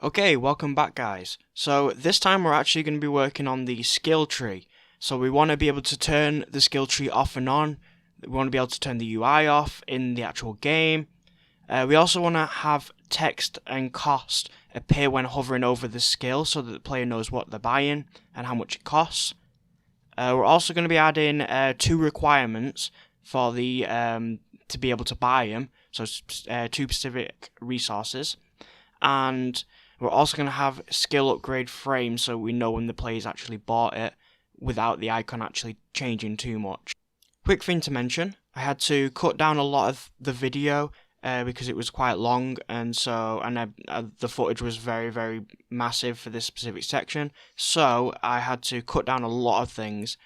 Okay, welcome back guys. So this time we're actually going to be working on the skill tree. So we want to be able to turn the skill tree off and on. We want to be able to turn the UI off in the actual game. We also want to have text and cost appear when hovering over the skill so that the player knows what they're buying and how much it costs. We're also going to be adding 2 requirements for the to be able to buy them. So 2 specific resources. And we're also going to have skill upgrade frames so we know when the player's actually bought it without the icon actually changing too much. Quick thing to mention, I had to cut down a lot of the video because it was quite long, and the footage was very massive for this specific section, so I had to cut down a lot of things.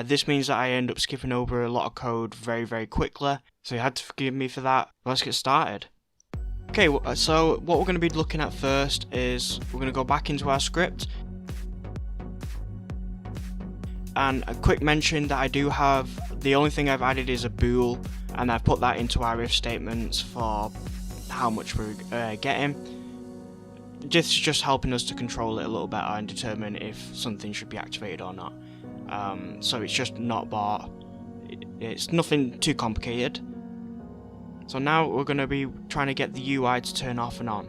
This means that I end up skipping over a lot of code very quickly, so you had to forgive me for that. Let's get started. Okay, so what we're going to be looking at first is we're going to go back into our script. And a quick mention that I do have, the only thing I've added is a bool, and I've put that into our if statements for how much we're getting. This is just helping us to control it a little better and determine if something should be activated or not. So it's just not bought. It's nothing too complicated. So now we're going to be trying to get the UI to turn off and on.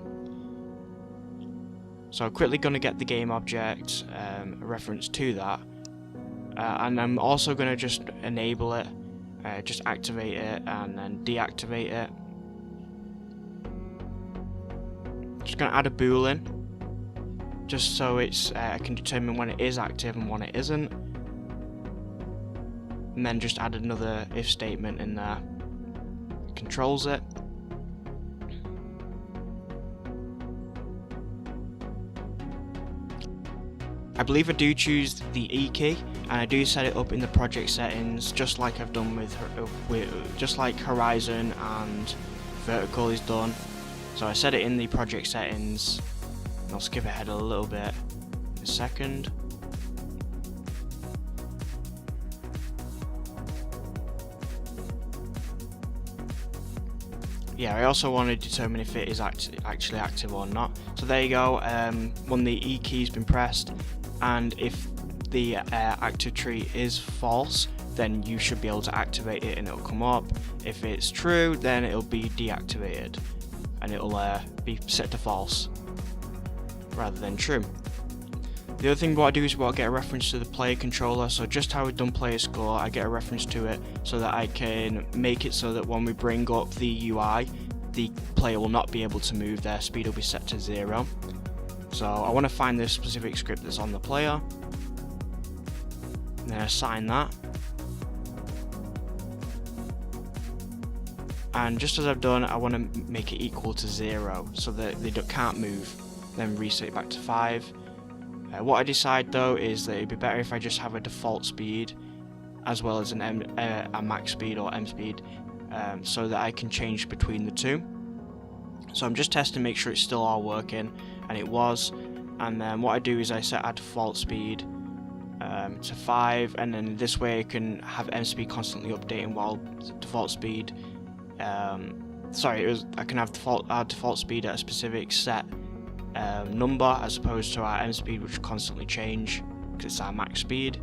So I'm quickly going to get the game object, a reference to that. And I'm also going to just enable it, just activate it and then deactivate it. Just going to add a bool in, just so I can determine when it is active and when it isn't. And then just add another if statement in there. Controls it. I believe I do choose the E key, and I do set it up in the project settings, just like I've done with just like Horizon and Vertical is done. So I set it in the project settings. I'll skip ahead a little bit in a second. Yeah, I also want to determine if it is actually active or not. So there you go, when the E key's been pressed, and if the active tree is false, then you should be able to activate it and it'll come up. If it's true, then it'll be deactivated and it'll be set to false rather than true. The other thing what I do is what I get a reference to the player controller, so just how we've done player score, I get a reference to it so that I can make it so that when we bring up the UI, the player will not be able to move, their speed will be set to 0. So I want to find this specific script that's on the player, and then assign that. And just as I've done, I want to make it equal to 0 so that they can't move, then reset it back to 5. What I decide though is that it'd be better if I just have a default speed as well as a max speed or M speed, so that I can change between the two. So I'm just testing to make sure it's still all working, and it was. And then what I do is I set our default speed to 5, and then this way I can have M speed constantly updating while default speed I can have our default speed at a specific set number, as opposed to our M speed, which will constantly change because it's our max speed.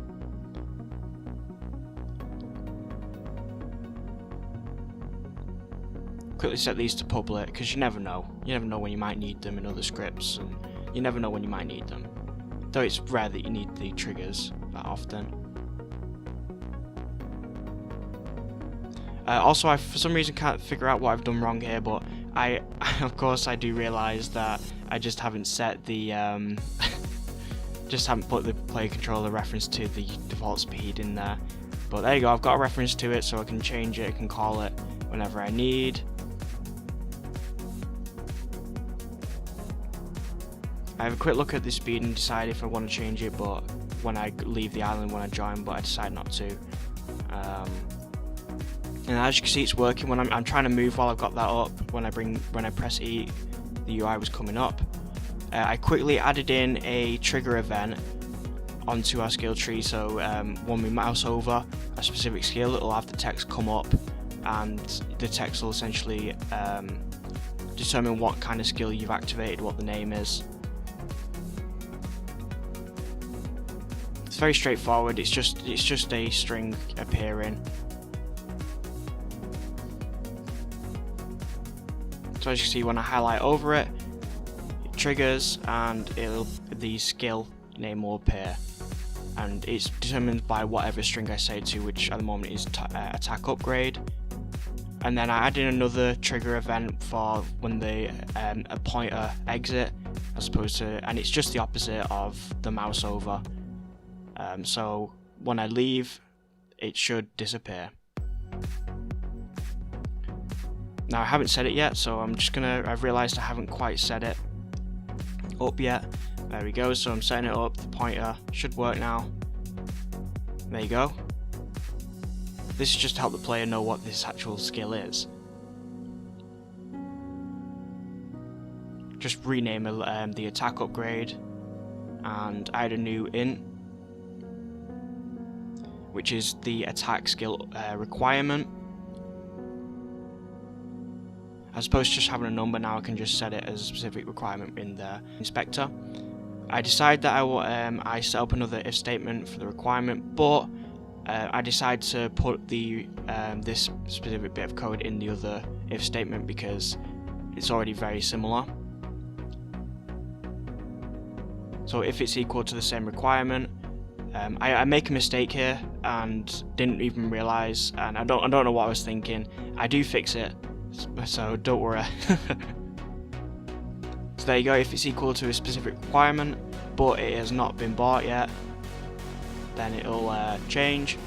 Quickly set these to public because you never know when you might need them in other scripts, and you never know when you might need them, though it's rare that you need the triggers that often. Also, I for some reason can't figure out what I've done wrong here, but of course I do realise that I just haven't set the just haven't put the player controller reference to the default speed in there. But there you go, I've got a reference to it, so I can change it, I can call it whenever I need. I have a quick look at the speed and decide if I want to change it, but when I leave the island, when I join, but I decide not to. And as you can see, it's working. When I'm trying to move while I've got that up, when I press E, the UI was coming up. I quickly added in a trigger event onto our skill tree, so when we mouse over a specific skill, it'll have the text come up, and the text will essentially determine what kind of skill you've activated, what the name is, very straightforward. It's just a string appearing. So as you can see, when I highlight over it, it triggers and the skill name will appear, and it's determined by whatever string I say to, which at the moment is attack upgrade. And then I add in another trigger event for when the a pointer exit, as opposed to, and it's just the opposite of the mouse over. So when I leave, it should disappear. Now I haven't set it yet, so I've realized I haven't quite set it up yet. There we go, so I'm setting it up, the pointer should work now. There you go. This is just to help the player know what this actual skill is. Just rename the attack upgrade and add a new int, which is the attack skill requirement. As opposed to just having a number, now I can just set it as a specific requirement in the inspector. I decide that I set up another if statement for the requirement, but I decide to put this specific bit of code in the other if statement because it's already very similar. So if it's equal to the same requirement, I make a mistake here and didn't even realize, and I don't know what I was thinking. I do fix it, so don't worry. So there you go. If it's equal to a specific requirement, but it has not been bought yet, then it'll change.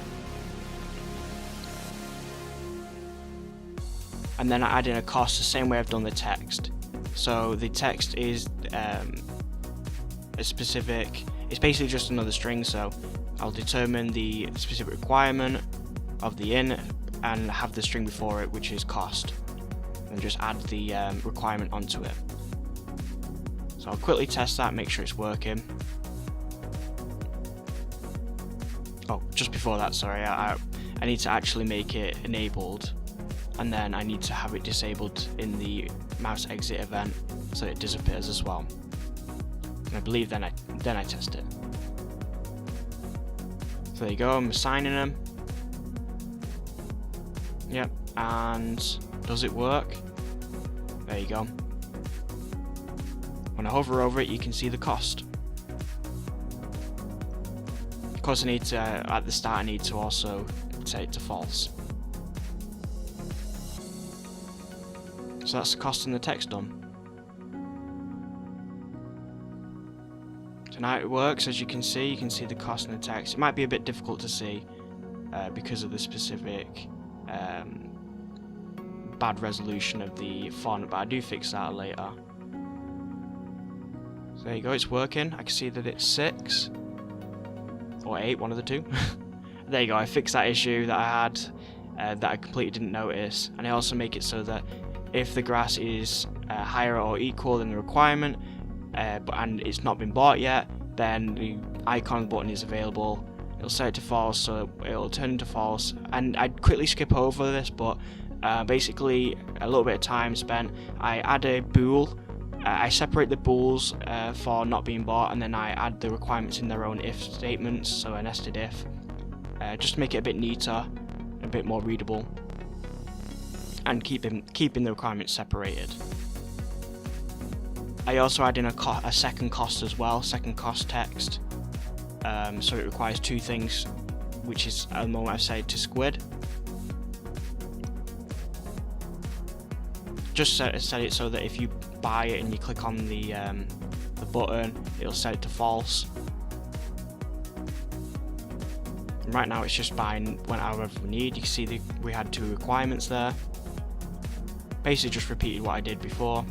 And then I add in a cost the same way I've done the text. So the text is a specific, it's basically just another string, so I'll determine the specific requirement of the in and have the string before it, which is cost, and just add the requirement onto it. So I'll quickly test that, make sure it's working. Oh, just before that, sorry, I need to actually make it enabled, and then I need to have it disabled in the mouse exit event so it disappears as well. And I believe then I test it. So there you go, I'm assigning them. Yep, and does it work? There you go. When I hover over it, you can see the cost. Of course, I need to, at the start, I need to also set it to false. So that's the cost and the text done. So now it works, as you can see the cost and the text. It might be a bit difficult to see because of the specific bad resolution of the font, but I do fix that later. So there you go, it's working. I can see that it's 6 or 8, one of the two. There you go, I fixed that issue that I had that I completely didn't notice, and I also make it so that if the grass is higher or equal than the requirement and it's not been bought yet, then the icon button is available. It'll set it to false, so it'll turn into false. And I'd quickly skip over this, but basically a little bit of time spent. I add a bool. I separate the bools for not being bought, and then I add the requirements in their own if statements, so a nested if, just to make it a bit neater, a bit more readable, and keeping the requirements separated. I also add in a second cost as well, second cost text, so it requires two things, which is at the moment I've set to squid. Just set it so that if you buy it and you click on the button, it'll set it to false. And right now it's just buying whenever we need. You can see we had two requirements there. Basically just repeated what I did before.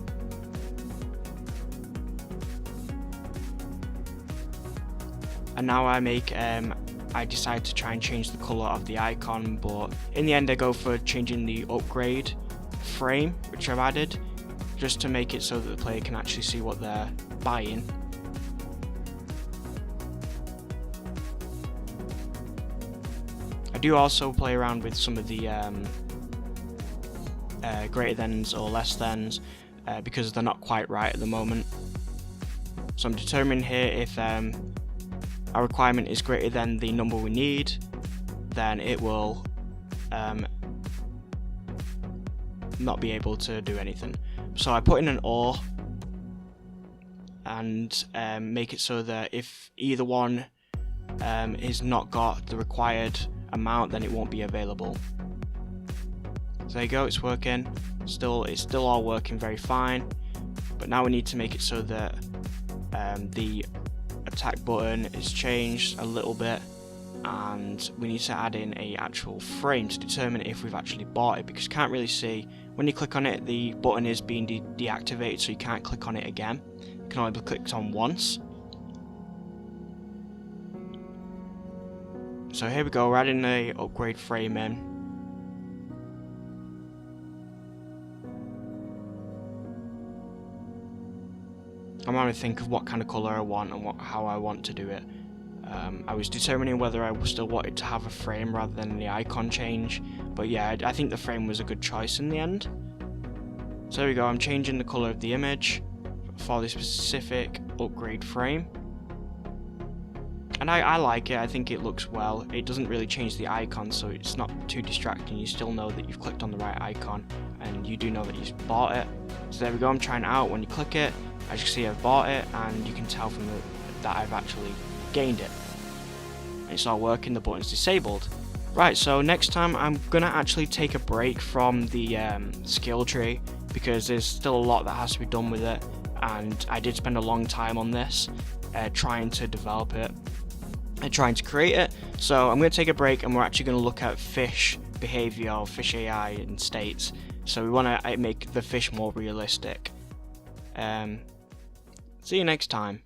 And now I decide to try and change the colour of the icon, but in the end I go for changing the upgrade frame, which I've added, just to make it so that the player can actually see what they're buying. I do also play around with some of the greater thans or less thans because they're not quite right at the moment. So I'm determining here if our requirement is greater than the number we need, then it will not be able to do anything. So I put in an OR and make it so that if either one is not got the required amount, then it won't be available. So there you go, it's working. It's still all working very fine, but now we need to make it so that the attack button is changed a little bit, and we need to add in a actual frame to determine if we've actually bought it, because you can't really see when you click on it. The button is being deactivated, so you can't click on it again. It can only be clicked on once. So here we go, we're adding a upgrade frame in. I'm having to think of what kind of colour I want and how I want to do it. I was determining whether I still wanted to have a frame rather than the icon change, but yeah, I think the frame was a good choice in the end. So there we go, I'm changing the colour of the image for this specific upgrade frame. And I like it, I think it looks well. It doesn't really change the icon, so it's not too distracting. You still know that you've clicked on the right icon, and you do know that you've bought it. So there we go, I'm trying it out. When you click it, as you can see, I've bought it, and you can tell from that I've actually gained it. And it's all working, the button's disabled. Right, so next time I'm gonna actually take a break from the skill tree, because there's still a lot that has to be done with it, and I did spend a long time on this, trying to develop it and trying to create it. So I'm going to take a break, and we're actually going to look at fish behavior, or fish AI and states. So we want to make the fish more realistic. See you next time.